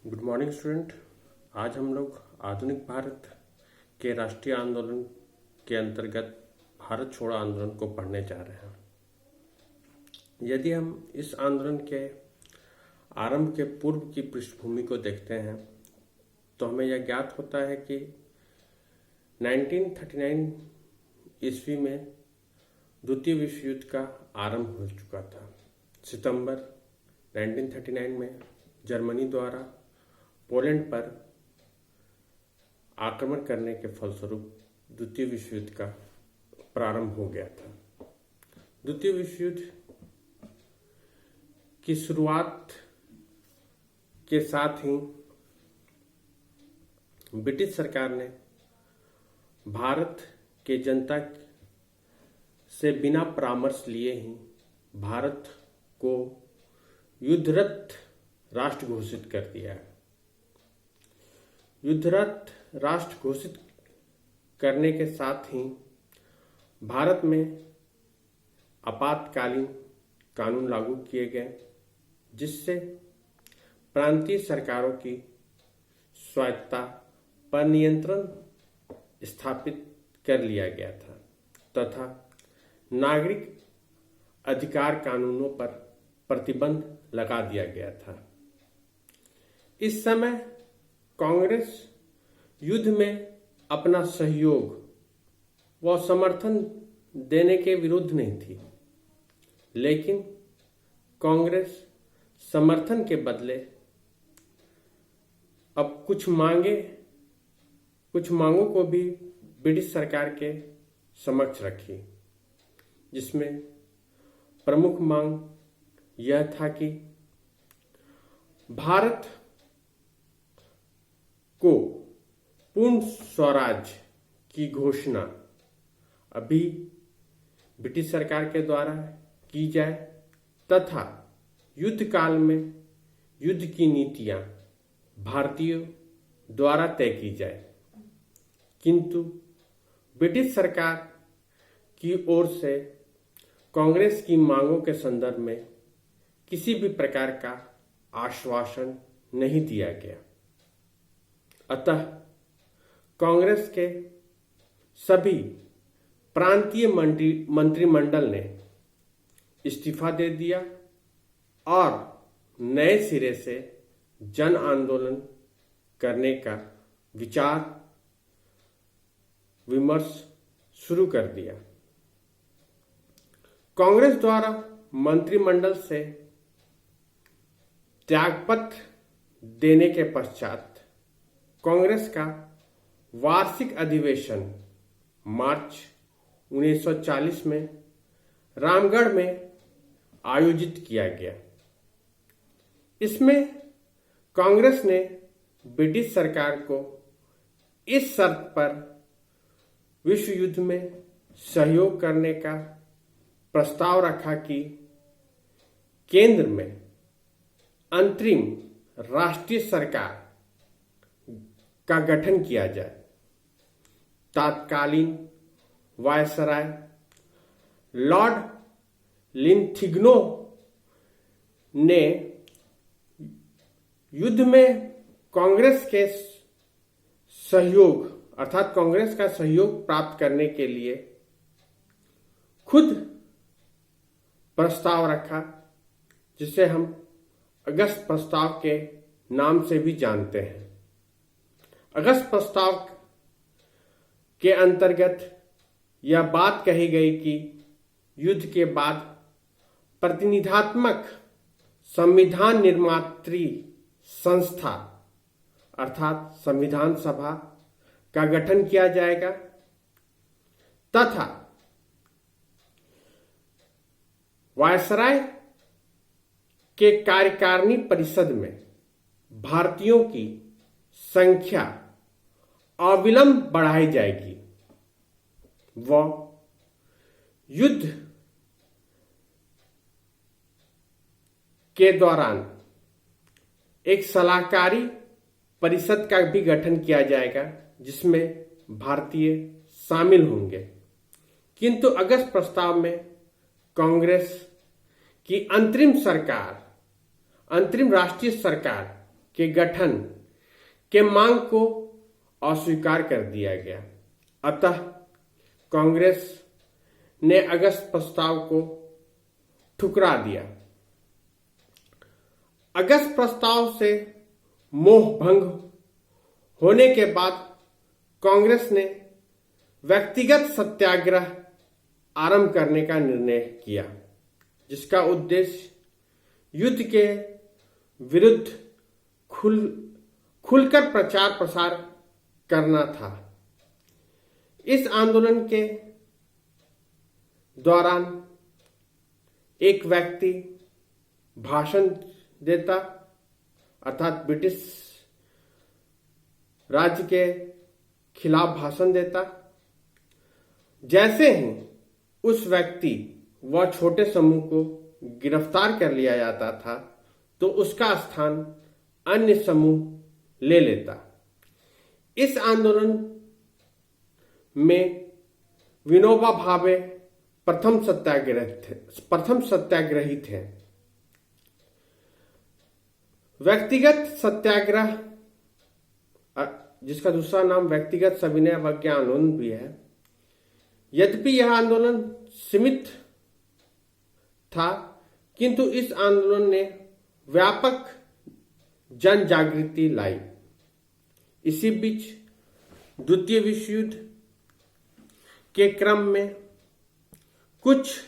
Good morning student. आज हम लोग आधुनिक भारत के राष्ट्रीय आंदोलन के अंतर्गत भारत छोड़ो आंदोलन को पढ़ने जा रहे हैं। यदि हम इस आंदोलन के आरंभ के पूर्व की पृष्ठभूमि को देखते हैं तो हमें यह ज्ञात होता है कि 1939 ईस्वी में द्वितीय विश्व युद्ध का आरंभ हो चुका था। सितंबर 1939 में जर्मनी द्वारा पोलैंड पर आक्रमण करने के फलस्वरूप द्वितीय विश्व युद्ध का प्रारंभ हो गया था। द्वितीय विश्व युद्ध की शुरुआत के साथ ही ब्रिटिश सरकार ने भारत के जनता से बिना परामर्श लिए ही भारत को युद्धरत राष्ट्र घोषित कर दिया है। युद्धरत राष्ट्र घोषित करने के साथ ही भारत में आपातकालीन कानून लागू किए गए, जिससे प्रांतीय सरकारों की स्वायत्तता पर नियंत्रण स्थापित कर लिया गया था तथा नागरिक अधिकार कानूनों पर प्रतिबंध लगा दिया गया था। इस समय कांग्रेस युद्ध में अपना सहयोग व समर्थन देने के विरुद्ध नहीं थी, लेकिन कांग्रेस समर्थन के बदले अब कुछ मांगों को भी ब्रिटिश सरकार के समक्ष रखी, जिसमें प्रमुख मांग यह था कि भारत को पूर्ण स्वराज की घोषणा अभी ब्रिटिश सरकार के द्वारा की जाए तथा युद्ध काल में युद्ध की नीतियां भारतीयों द्वारा तय की जाए। किंतु ब्रिटिश सरकार की ओर से कांग्रेस की मांगों के संदर्भ में किसी भी प्रकार का आश्वासन नहीं दिया गया। अतः कांग्रेस के सभी प्रांतीय मंत्रिमंडल ने इस्तीफा दे दिया और नए सिरे से जन आंदोलन करने का विचार विमर्श शुरू कर दिया। कांग्रेस द्वारा मंत्रिमंडल से त्यागपत्र देने के पश्चात कांग्रेस का वार्षिक अधिवेशन मार्च 1940 में रामगढ़ में आयोजित किया गया। इसमें कांग्रेस ने ब्रिटिश सरकार को इस शर्त पर विश्व युद्ध में सहयोग करने का प्रस्ताव रखा कि केंद्र में अंतरिम राष्ट्रीय सरकार का गठन किया जाए। तत्कालीन वायसराय लॉर्ड लिंथिग्नो ने युद्ध में कांग्रेस के सहयोग अर्थात कांग्रेस का सहयोग प्राप्त करने के लिए खुद प्रस्ताव रखा, जिसे हम अगस्त प्रस्ताव के नाम से भी जानते हैं। अगस्त प्रस्ताव के अंतर्गत यह बात कही गई कि युद्ध के बाद प्रतिनिधात्मक संविधान निर्मात्री संस्था अर्थात संविधान सभा का गठन किया जाएगा तथा वायसराय के कार्यकारिणी परिषद में भारतीयों की संख्या अविलंब बढ़ाई जाएगी व युद्ध के दौरान एक सलाहकारी परिषद का भी गठन किया जाएगा, जिसमें भारतीय शामिल होंगे। किंतु अगस्त प्रस्ताव में कांग्रेस की अंतरिम राष्ट्रीय सरकार के गठन के मांग को अस्वीकार कर दिया गया। अतः कांग्रेस ने अगस्त प्रस्ताव को ठुकरा दिया। अगस्त प्रस्ताव से मोह भंग होने के बाद कांग्रेस ने व्यक्तिगत सत्याग्रह आरंभ करने का निर्णय किया, जिसका उद्देश्य युद्ध के विरुद्ध खुलकर प्रचार प्रसार करना था। इस आंदोलन के दौरान एक व्यक्ति भाषण देता, अर्थात ब्रिटिश राज्य के खिलाफ भाषण देता। जैसे ही उस व्यक्ति व छोटे समूह को गिरफ्तार कर लिया जाता था, तो उसका स्थान अन्य समूह ले लेता। इस आंदोलन में विनोबा भावे प्रथम सत्याग्रही थे। व्यक्तिगत सत्याग्रह, जिसका दूसरा नाम व्यक्तिगत सविनय अवज्ञा आंदोलन भी है, यद्यपि यह आंदोलन सीमित था, किंतु इस आंदोलन ने व्यापक जन जागृति लाई। इसी बीच द्वितीय विश्व युद्ध के क्रम में कुछ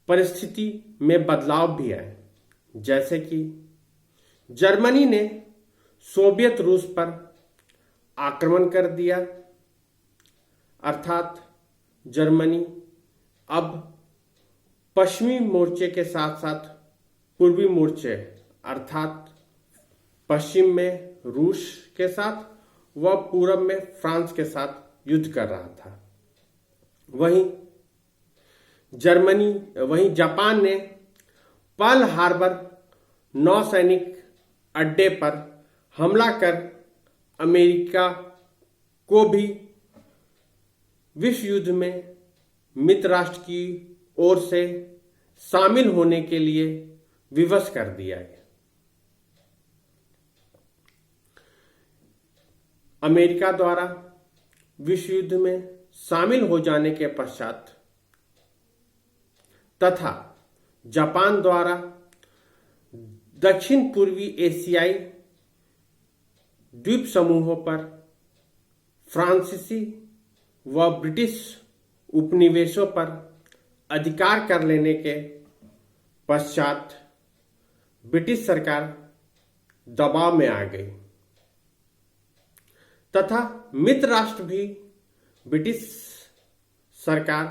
परिस्थिति में बदलाव भी आए, जैसे कि जर्मनी ने सोवियत रूस पर आक्रमण कर दिया, अर्थात जर्मनी अब पश्चिमी मोर्चे के साथ साथ पूर्वी मोर्चे अर्थात पश्चिम में रूस के साथ व पूरब में फ्रांस के साथ युद्ध कर रहा था। वहीं जापान ने पर्ल हार्बर नौसैनिक अड्डे पर हमला कर अमेरिका को भी विश्व युद्ध में मित्र राष्ट्र की ओर से शामिल होने के लिए विवश कर दिया गया। अमेरिका द्वारा विश्व युद्ध में शामिल हो जाने के पश्चात तथा जापान द्वारा दक्षिण पूर्वी एशियाई द्वीप समूहों पर फ्रांसीसी व ब्रिटिश उपनिवेशों पर अधिकार कर लेने के पश्चात ब्रिटिश सरकार दबाव में आ गई तथा मित्र राष्ट्र भी ब्रिटिश सरकार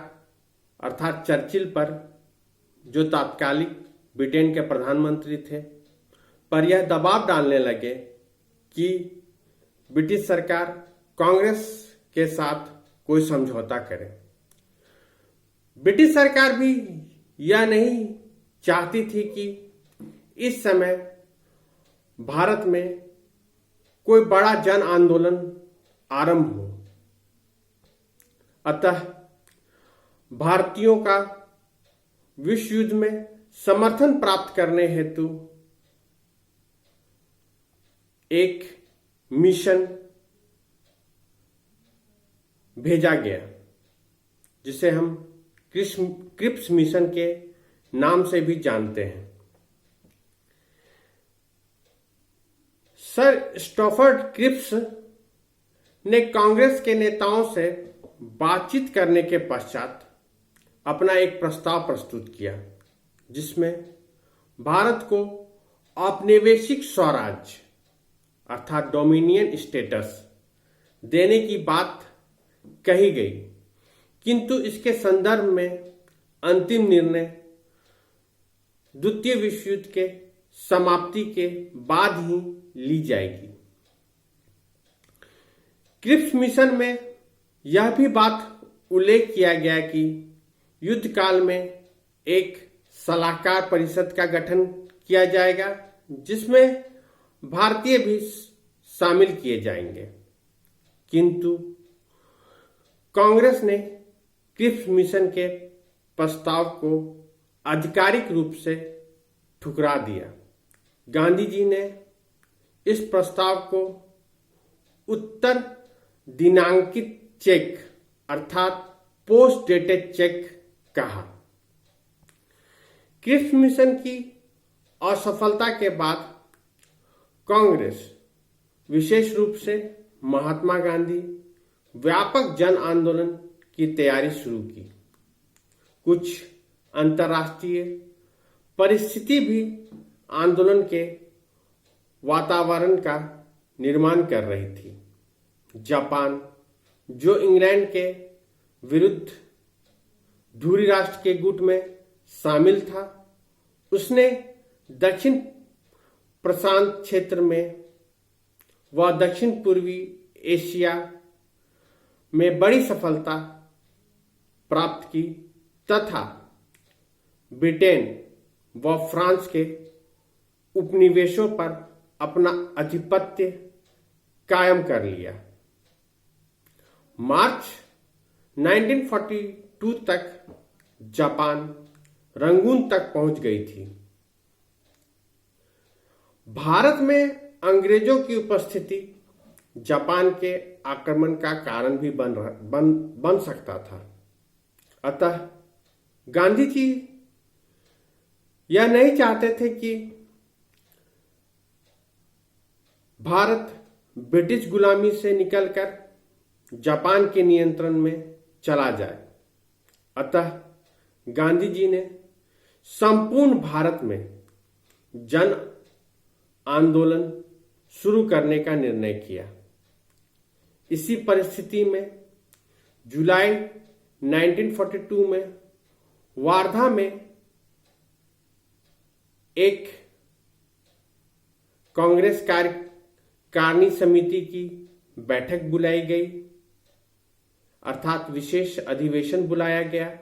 अर्थात चर्चिल पर, जो तात्कालिक ब्रिटेन के प्रधानमंत्री थे, पर यह दबाव डालने लगे कि ब्रिटिश सरकार कांग्रेस के साथ कोई समझौता करे। ब्रिटिश सरकार भी यह नहीं चाहती थी कि इस समय भारत में कोई बड़ा जन आंदोलन आरंभ हो। अतः भारतीयों का विश्व युद्ध में समर्थन प्राप्त करने हेतु एक मिशन भेजा गया, जिसे हम क्रिप्स मिशन के नाम से भी जानते हैं। सर स्टॉफर्ड क्रिप्स ने कांग्रेस के नेताओं से बातचीत करने के पश्चात अपना एक प्रस्ताव प्रस्तुत किया, जिसमें भारत को औपनिवेशिक स्वराज्य अर्थात डोमिनियन स्टेटस देने की बात कही गई, किंतु इसके संदर्भ में अंतिम निर्णय द्वितीय विश्व युद्ध के समाप्ति के बाद ही ली जाएगी। क्रिप्स मिशन में यह भी बात उल्लेख किया गया कि युद्ध काल में एक सलाहकार परिषद का गठन किया जाएगा, जिसमें भारतीय भी शामिल किए जाएंगे। किंतु कांग्रेस ने क्रिप्स मिशन के प्रस्ताव को आधिकारिक रूप से ठुकरा दिया गांधी जी ने इस प्रस्ताव को उत्तर दिनांकित चेक अर्थात पोस्ट डेटेड चेक कहा। क्रिप्स मिशन की असफलता के बाद कांग्रेस, विशेष रूप से महात्मा गांधी, व्यापक जन आंदोलन की तैयारी शुरू की। कुछ अंतर्राष्ट्रीय परिस्थिति भी आंदोलन के वातावरण का निर्माण कर रही थी। जापान, जो इंग्लैंड के विरुद्ध धुरी राष्ट्र के गुट में शामिल था, उसने दक्षिण प्रशांत क्षेत्र में व दक्षिण पूर्वी एशिया में बड़ी सफलता प्राप्त की तथा ब्रिटेन व फ्रांस के उपनिवेशों पर अपना आधिपत्य कायम कर लिया। मार्च 1942 तक जापान रंगून तक पहुंच गई थी। भारत में अंग्रेजों की उपस्थिति जापान के आक्रमण का कारण भी बन सकता था। अतः गांधी जी यह नहीं चाहते थे कि भारत ब्रिटिश गुलामी से निकलकर जापान के नियंत्रण में चला जाए। अतः गांधी जी ने संपूर्ण भारत में जन आंदोलन शुरू करने का निर्णय किया। इसी परिस्थिति में जुलाई 1942 में वार्धा में एक कांग्रेस कार्यकारिणी समिति की बैठक बुलाई गई, अर्थात विशेष अधिवेशन बुलाया गया,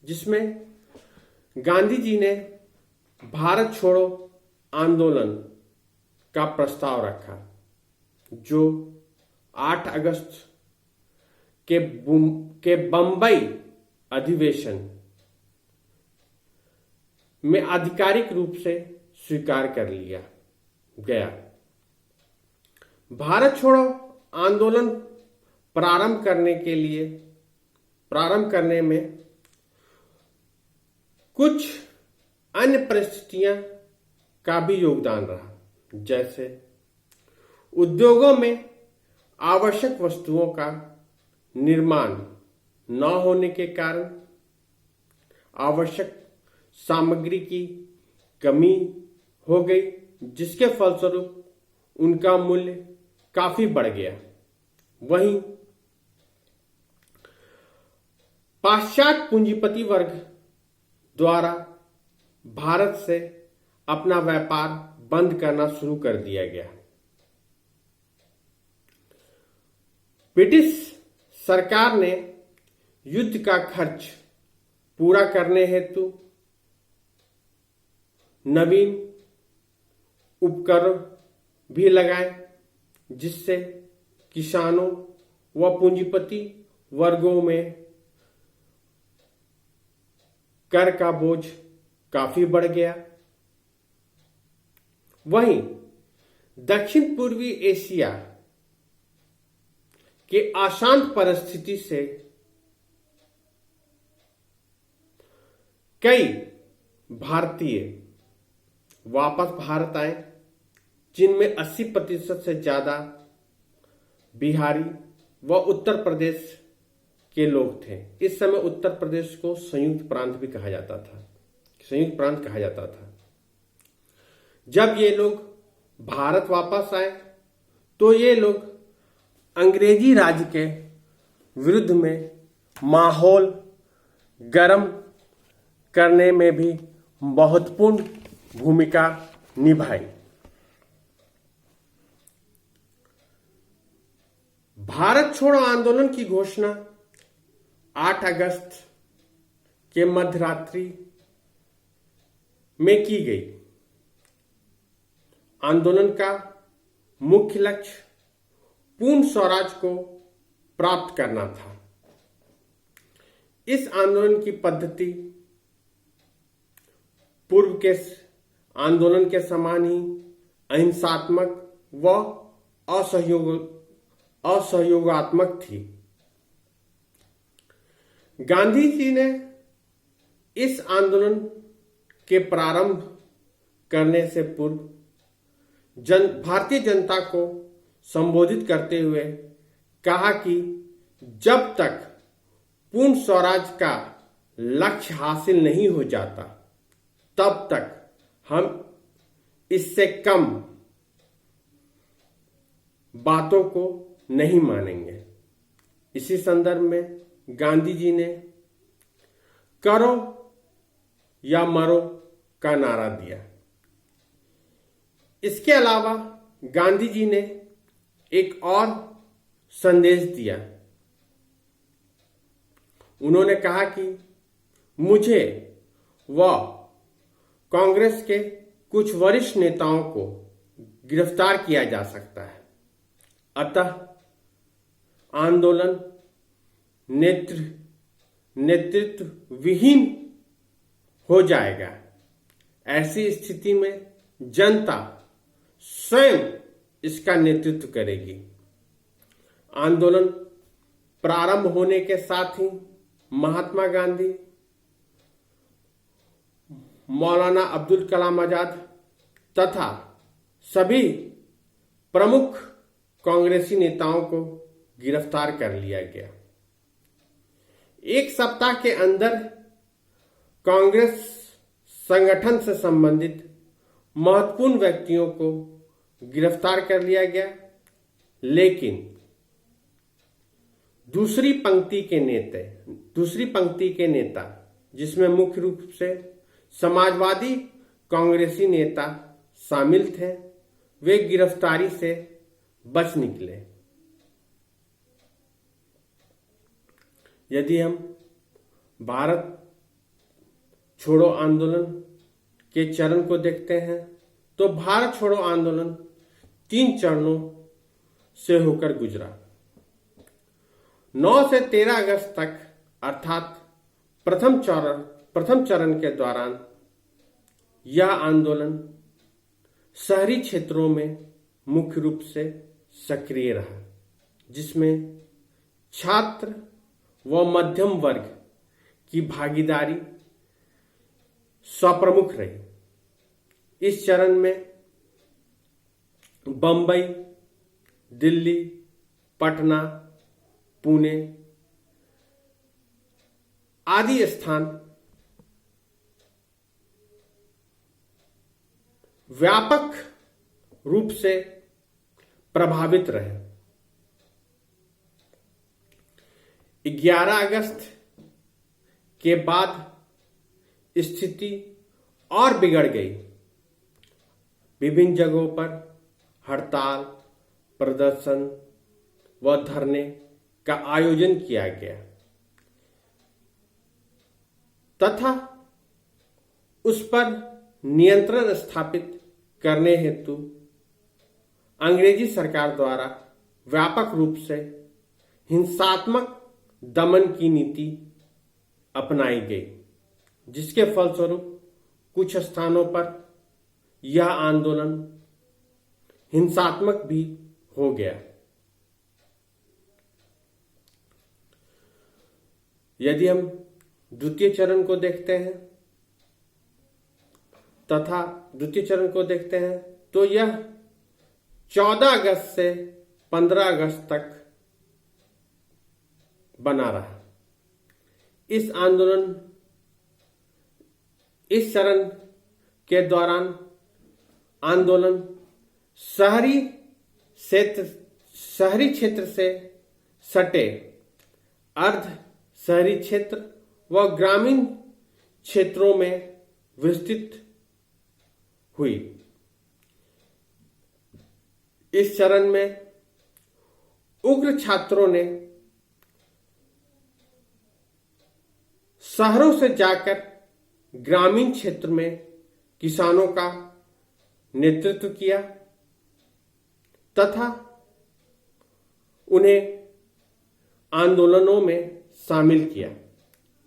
जिसमें गांधी जी ने भारत छोड़ो आंदोलन का प्रस्ताव रखा, जो 8 अगस्त के बंबई अधिवेशन में आधिकारिक रूप से स्वीकार कर लिया गया। भारत छोड़ो आंदोलन प्रारंभ करने में कुछ अन्य परिस्थितियां का भी योगदान रहा, जैसे उद्योगों में आवश्यक वस्तुओं का निर्माण न होने के कारण आवश्यक सामग्री की कमी हो गई, जिसके फलस्वरूप उनका मूल्य काफी बढ़ गया। वहीं पाश्चात्य पूंजीपति वर्ग द्वारा भारत से अपना व्यापार बंद करना शुरू कर दिया गया। ब्रिटिश सरकार ने युद्ध का खर्च पूरा करने हेतु नवीन उपकरण भी लगाए, जिससे किसानों व पूंजीपति वर्गों में कर का बोझ काफी बढ़ गया। वहीं दक्षिण पूर्वी एशिया के अशांत परिस्थिति से कई भारतीय वापस भारत आए, जिनमें 80% से ज्यादा बिहारी व उत्तर प्रदेश के लोग थे। इस समय उत्तर प्रदेश को संयुक्त प्रांत भी कहा जाता था। जब ये लोग भारत वापस आए तो ये लोग अंग्रेजी राज के विरुद्ध में माहौल गर्म करने में भी महत्वपूर्ण भूमिका निभाई। भारत छोड़ो आंदोलन की घोषणा 8 अगस्त के मध्यरात्रि में की गई। आंदोलन का मुख्य लक्ष्य पूर्ण स्वराज को प्राप्त करना था। इस आंदोलन की पद्धति पूर्व के आंदोलन के समान ही अहिंसात्मक व असहयोगात्मक थी। गांधी जी ने इस आंदोलन के प्रारंभ करने से पूर्व भारतीय जनता को संबोधित करते हुए कहा कि जब तक पूर्ण स्वराज का लक्ष्य हासिल नहीं हो जाता तब तक हम इससे कम बातों को नहीं मानेंगे। इसी संदर्भ में गांधी जी ने करो या मरो का नारा दिया। इसके अलावा गांधी जी ने एक और संदेश दिया। उन्होंने कहा कि मुझे व कांग्रेस के कुछ वरिष्ठ नेताओं को गिरफ्तार किया जा सकता है, अतः आंदोलन नेतृत्व विहीन हो जाएगा। ऐसी स्थिति में जनता स्वयं इसका नेतृत्व करेगी। आंदोलन प्रारंभ होने के साथ ही महात्मा गांधी, मौलाना अब्दुल कलाम आजाद तथा सभी प्रमुख कांग्रेसी नेताओं को गिरफ्तार कर लिया गया। एक सप्ताह के अंदर कांग्रेस संगठन से संबंधित महत्वपूर्ण व्यक्तियों को गिरफ्तार कर लिया गया, लेकिन दूसरी पंक्ति के नेता जिसमें मुख्य रूप से समाजवादी कांग्रेसी नेता शामिल थे, वे गिरफ्तारी से बच निकले। यदि हम भारत छोड़ो आंदोलन के चरण को देखते हैं तो भारत छोड़ो आंदोलन 3 चरणों से होकर गुजरा। 9 से 13 अगस्त तक अर्थात प्रथम चरण के दौरान यह आंदोलन शहरी क्षेत्रों में मुख्य रूप से सक्रिय रहा, जिसमें छात्र व मध्यम वर्ग की भागीदारी स्वप्रमुख रही। इस चरण में बंबई, दिल्ली, पटना, पुणे आदि स्थान व्यापक रूप से प्रभावित रहे। 11 अगस्त के बाद स्थिति और बिगड़ गई। विभिन्न जगहों पर हड़ताल, प्रदर्शन व धरने का आयोजन किया गया तथा उस पर नियंत्रण स्थापित करने हेतु अंग्रेजी सरकार द्वारा व्यापक रूप से हिंसात्मक दमन की नीति अपनाई गई, जिसके फलस्वरूप कुछ स्थानों पर यह आंदोलन हिंसात्मक भी हो गया। यदि हम द्वितीय चरण को देखते हैं तो यह 14 अगस्त से 15 अगस्त तक बना रहा। इस चरण के दौरान आंदोलन शहरी क्षेत्र से सटे अर्ध शहरी क्षेत्र व ग्रामीण क्षेत्रों में विस्तृत हुई। इस चरण में उग्र छात्रों ने शहरों से जाकर ग्रामीण क्षेत्र में किसानों का नेतृत्व किया तथा उन्हें आंदोलनों में शामिल किया।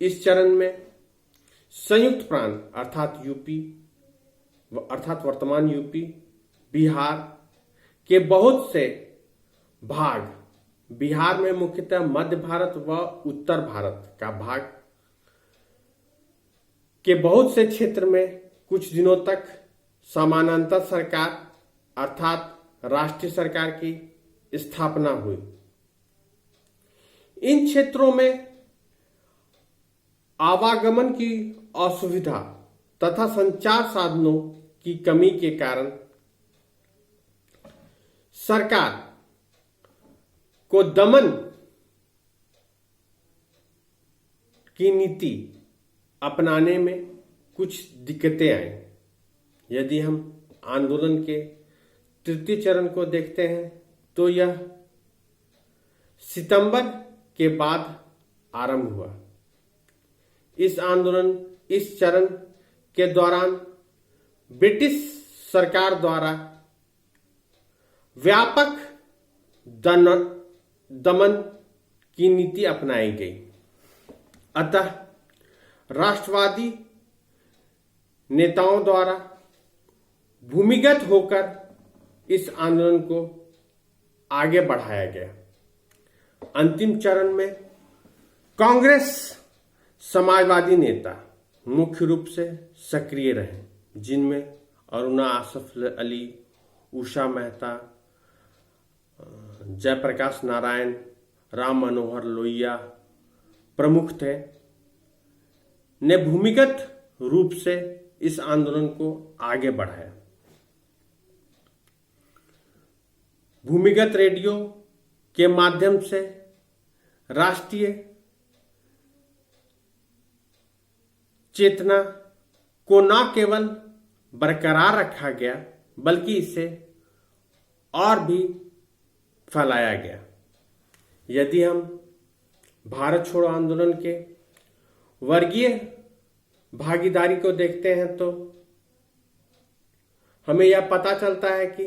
इस चरण में संयुक्त प्रांत अर्थात वर्तमान यूपी, बिहार के बहुत से भाग, बिहार में मुख्यतः मध्य भारत व उत्तर भारत का भाग के बहुत से क्षेत्र में कुछ दिनों तक समानांतर सरकार अर्थात राष्ट्रीय सरकार की स्थापना हुई। इन क्षेत्रों में आवागमन की असुविधा तथा संचार साधनों की कमी के कारण सरकार को दमन की नीति अपनाने में कुछ दिक्कतें आई। यदि हम आंदोलन के तृतीय चरण को देखते हैं तो यह सितंबर के बाद आरंभ हुआ। इस चरण के दौरान ब्रिटिश सरकार द्वारा व्यापक दमन की नीति अपनाई गई। अतः राष्ट्रवादी नेताओं द्वारा भूमिगत होकर इस आंदोलन को आगे बढ़ाया गया। अंतिम चरण में कांग्रेस समाजवादी नेता मुख्य रूप से सक्रिय रहे, जिनमें अरुणा आसफ अली, उषा मेहता, जयप्रकाश नारायण, राम मनोहर लोहिया प्रमुख थे, ने भूमिगत रूप से इस आंदोलन को आगे बढ़ाया। भूमिगत रेडियो के माध्यम से राष्ट्रीय चेतना को न केवल बरकरार रखा गया बल्कि इसे और भी फैलाया गया। यदि हम भारत छोड़ो आंदोलन के वर्गीय भागीदारी को देखते हैं तो हमें यह पता चलता है कि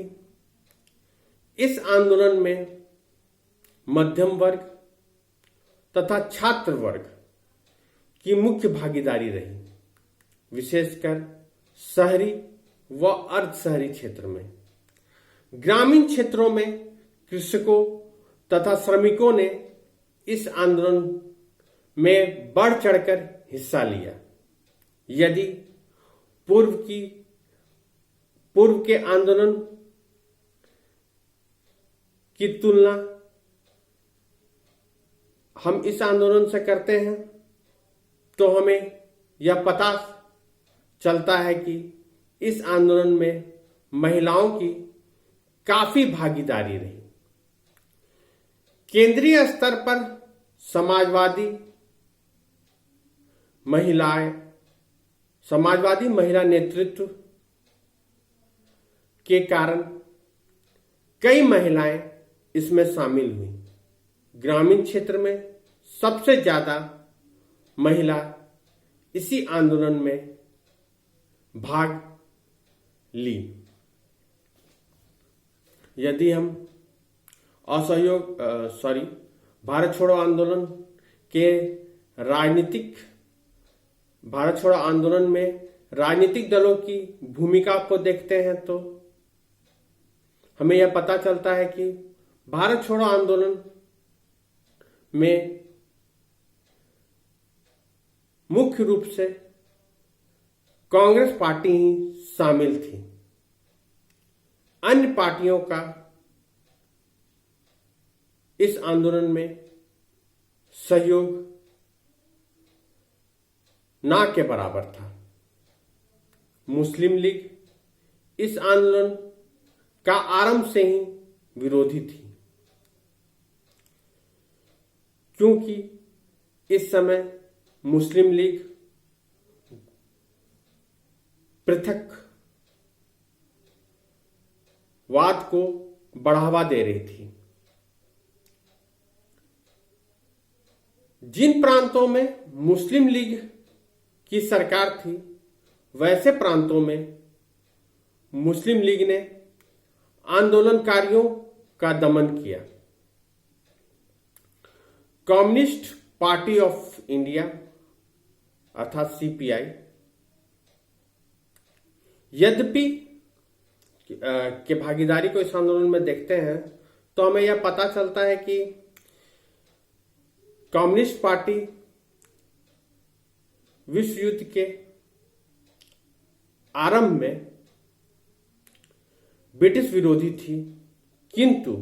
इस आंदोलन में मध्यम वर्ग तथा छात्र वर्ग की मुख्य भागीदारी रही, विशेषकर शहरी व अर्ध शहरी क्षेत्र में। ग्रामीण क्षेत्रों में कृषकों तथा श्रमिकों ने इस आंदोलन में बढ़ चढ़कर हिस्सा लिया। यदि पूर्व के आंदोलन की तुलना हम इस आंदोलन से करते हैं तो हमें यह पता चलता है कि इस आंदोलन में महिलाओं की काफी भागीदारी रही। केंद्रीय स्तर पर समाजवादी महिला नेतृत्व के कारण कई महिलाएं इसमें शामिल हुई। ग्रामीण क्षेत्र में सबसे ज्यादा महिला इसी आंदोलन में भाग ली। यदि हम भारत छोड़ो आंदोलन में राजनीतिक दलों की भूमिका को देखते हैं तो हमें यह पता चलता है कि भारत छोड़ो आंदोलन में मुख्य रूप से कांग्रेस पार्टी ही शामिल थी। अन्य पार्टियों का इस आंदोलन में सहयोग ना के बराबर था। मुस्लिम लीग इस आंदोलन का आरंभ से ही विरोधी थी, क्योंकि इस समय मुस्लिम लीग पृथकवाद को बढ़ावा दे रही थी। जिन प्रांतों में मुस्लिम लीग की सरकार थी वैसे प्रांतों में मुस्लिम लीग ने आंदोलनकारियों का दमन किया। कम्युनिस्ट पार्टी ऑफ इंडिया अर्थात सीपीआई, यद्यपि के भागीदारी को इस आंदोलन में देखते हैं तो हमें यह पता चलता है कि कम्युनिस्ट पार्टी विश्व युद्ध के आरंभ में ब्रिटिश विरोधी थी, किंतु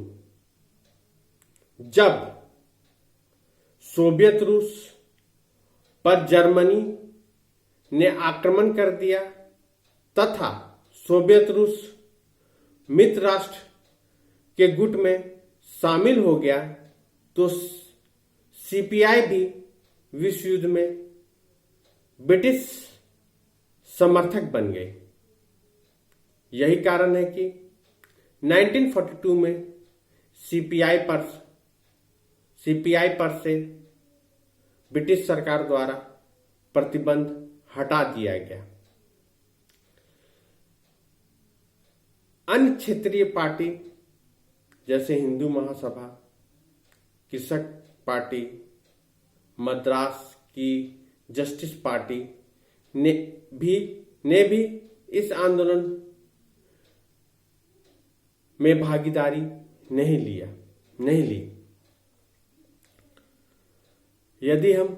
जब सोवियत रूस पर जर्मनी ने आक्रमण कर दिया तथा सोवियत रूस मित्र राष्ट्र के गुट में शामिल हो गया तो सीपीआई भी विश्व युद्ध में ब्रिटिश समर्थक बन गई। यही कारण है कि 1942 में सीपीआई पर से ब्रिटिश सरकार द्वारा प्रतिबंध हटा दिया गया। अन्य क्षेत्रीय पार्टी जैसे हिंदू महासभा, कृषक पार्टी, मद्रास की जस्टिस पार्टी ने भी इस आंदोलन में भागीदारी नहीं ली। यदि हम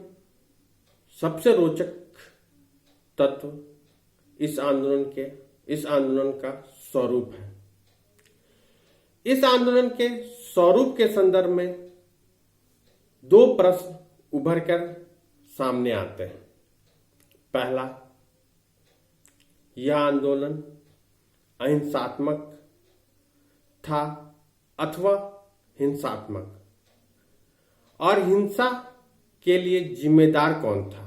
सबसे रोचक तत्व इस आंदोलन का स्वरूप है। इस आंदोलन के स्वरूप के संदर्भ में दो प्रश्न उभर कर सामने आते हैं। पहला, यह आंदोलन अहिंसात्मक था अथवा हिंसात्मक, और हिंसा के लिए जिम्मेदार कौन था?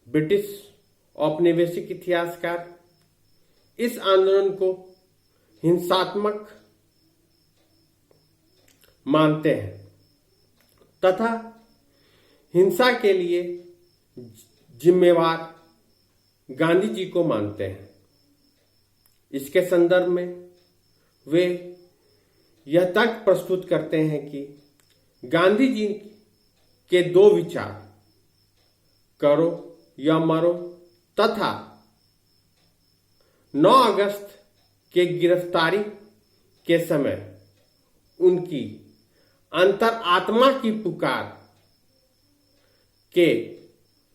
ब्रिटिश औपनिवेशिक इतिहासकार इस आंदोलन को हिंसात्मक मानते हैं तथा हिंसा के लिए जिम्मेवार गांधी जी को मानते हैं। इसके संदर्भ में वे यह तर्क प्रस्तुत करते हैं कि गांधी जी के दो विचार, करो या मरो, तथा 9 अगस्त के गिरफ्तारी के समय उनकी अंतरात्मा की पुकार के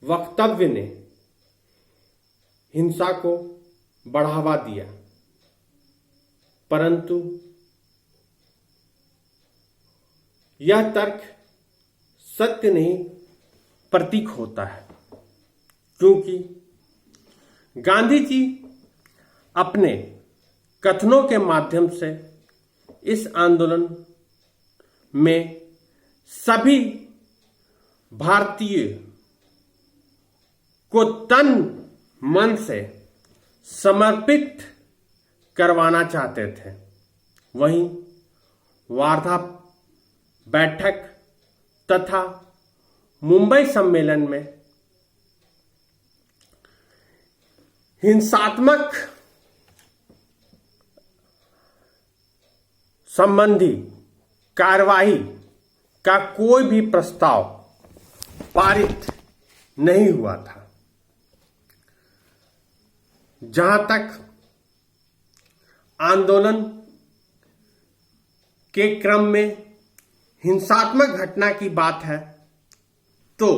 वक्तव्य ने हिंसा को बढ़ावा दिया, परंतु यह तर्क सत्य नहीं प्रतीक होता है, क्योंकि गांधी जी अपने कथनों के माध्यम से इस आंदोलन में सभी भारतीय को तन मन से समर्पित करवाना चाहते थे। वहीं वार्धा बैठक तथा मुंबई सम्मेलन में हिंसात्मक संबंधी कार्यवाही का कोई भी प्रस्ताव पारित नहीं हुआ था। जहां तक आंदोलन के क्रम में हिंसात्मक घटना की बात है, तो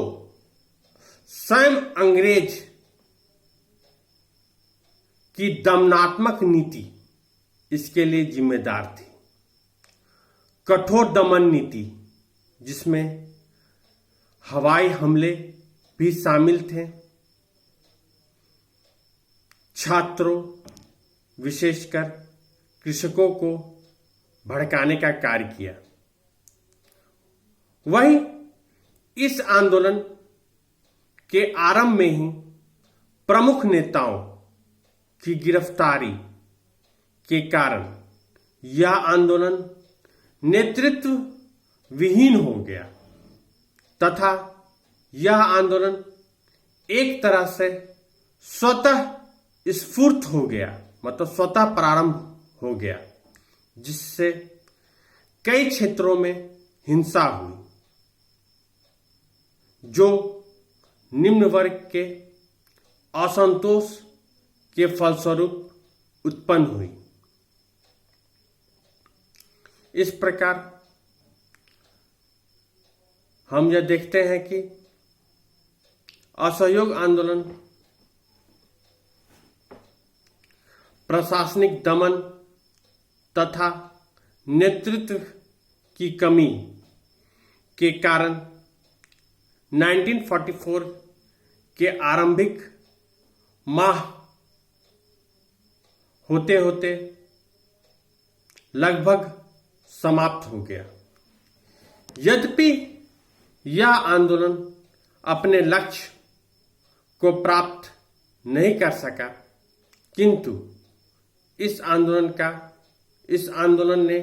स्वयं अंग्रेज की दमनात्मक नीति इसके लिए जिम्मेदार थी। कठोर दमन नीति, जिसमें हवाई हमले भी शामिल थे, छात्रों विशेषकर कृषकों को भड़काने का कार्य किया। वहीं इस आंदोलन के आरंभ में ही प्रमुख नेताओं की गिरफ्तारी के कारण यह आंदोलन नेतृत्व विहीन हो गया तथा यह आंदोलन एक तरह से स्वतः स्फूर्त हो गया, मतलब स्वतः प्रारंभ हो गया, जिससे कई क्षेत्रों में हिंसा हुई, जो निम्न वर्ग के असंतोष के फलस्वरूप उत्पन्न हुई। इस प्रकार हम यह देखते हैं कि असहयोग आंदोलन प्रशासनिक दमन तथा नेतृत्व की कमी के कारण 1944 के आरंभिक माह होते होते लगभग समाप्त हो गया। यद्यपि यह आंदोलन अपने लक्ष्य को प्राप्त नहीं कर सका, किंतु इस आंदोलन ने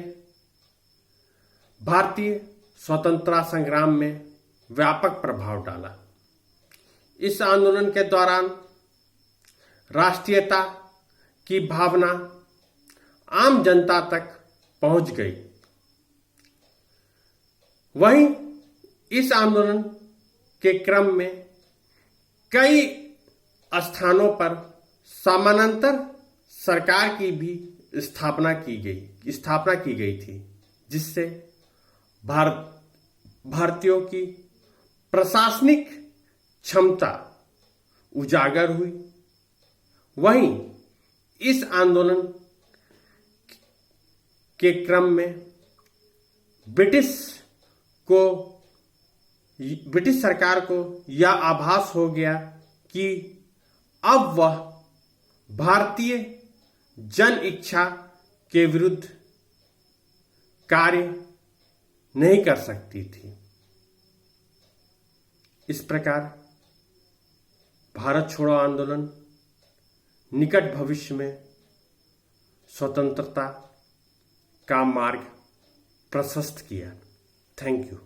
भारतीय स्वतंत्रता संग्राम में व्यापक प्रभाव डाला। इस आंदोलन के दौरान राष्ट्रीयता की भावना आम जनता तक पहुंच गई। वहीं इस आंदोलन के क्रम में कई स्थानों पर समानांतर सरकार की भी स्थापना की गई थी, जिससे भारतीयों की प्रशासनिक क्षमता उजागर हुई। वहीं इस आंदोलन के क्रम में ब्रिटिश सरकार को यह आभास हो गया कि अब वह भारतीय जन इच्छा के विरुद्ध कार्य नहीं कर सकती थी। इस प्रकार भारत छोड़ो आंदोलन निकट भविष्य में स्वतंत्रता का मार्ग प्रशस्त किया। Thank you.